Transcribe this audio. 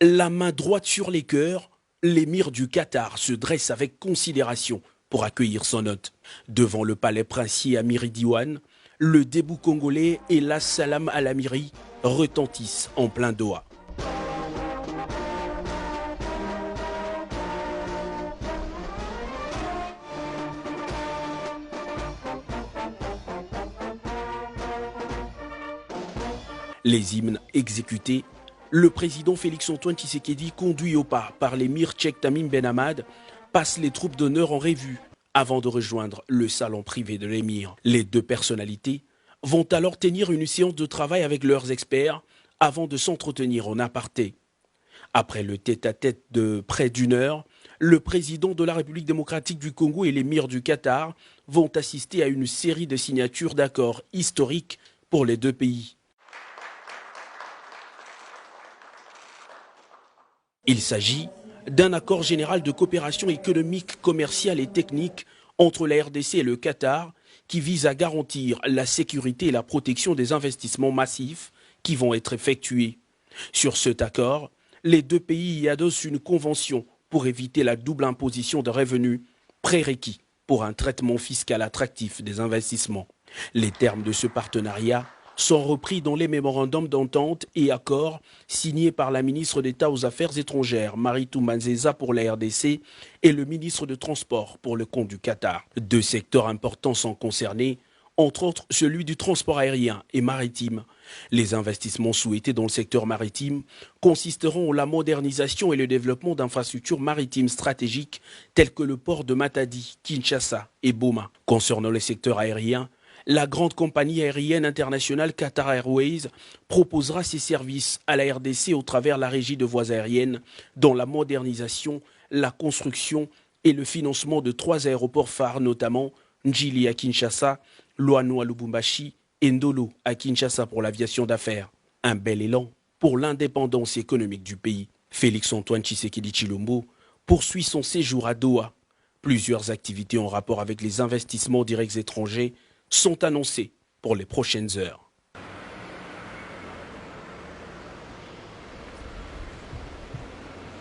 La main droite sur les cœurs, l'émir du Qatar se dresse avec considération pour accueillir son hôte. Devant le palais princier à Méridiouane, le debout congolais et la salam à l'amiri retentissent en plein Doha. Les hymnes exécutés, le président Félix-Antoine Tshisekedi, conduit au pas par l'émir tchèque Tamim Ben Hamad, passe les troupes d'honneur en revue avant de rejoindre le salon privé de l'émir. Les deux personnalités vont alors tenir une séance de travail avec leurs experts avant de s'entretenir en aparté. Après le tête-à-tête de près d'une heure, le président de la République démocratique du Congo et l'émir du Qatar vont assister à une série de signatures d'accords historiques pour les deux pays. Il s'agit d'un accord général de coopération économique, commerciale et technique entre la RDC et le Qatar qui vise à garantir la sécurité et la protection des investissements massifs qui vont être effectués. Sur cet accord, les deux pays y adossent une convention pour éviter la double imposition de revenus, prérequis pour un traitement fiscal attractif des investissements. Les termes de ce partenariat sont repris dans les mémorandums d'entente et accords signés par la ministre d'État aux Affaires étrangères, Maritou Manzeza pour la RDC, et le ministre de Transport pour le compte du Qatar. Deux secteurs importants sont concernés, entre autres celui du transport aérien et maritime. Les investissements souhaités dans le secteur maritime consisteront en la modernisation et le développement d'infrastructures maritimes stratégiques telles que le port de Matadi, Kinshasa et Boma. Concernant le secteur aérien, la grande compagnie aérienne internationale Qatar Airways proposera ses services à la RDC au travers la régie de voies aériennes dans la modernisation, la construction et le financement de 3 aéroports phares, notamment Njili à Kinshasa, Loano à Lubumbashi et Ndolo à Kinshasa pour l'aviation d'affaires. Un bel élan pour l'indépendance économique du pays. Félix-Antoine Tshisekedi Tshilombo poursuit son séjour à Doha. Plusieurs activités en rapport avec les investissements directs étrangers sont annoncées pour les prochaines heures.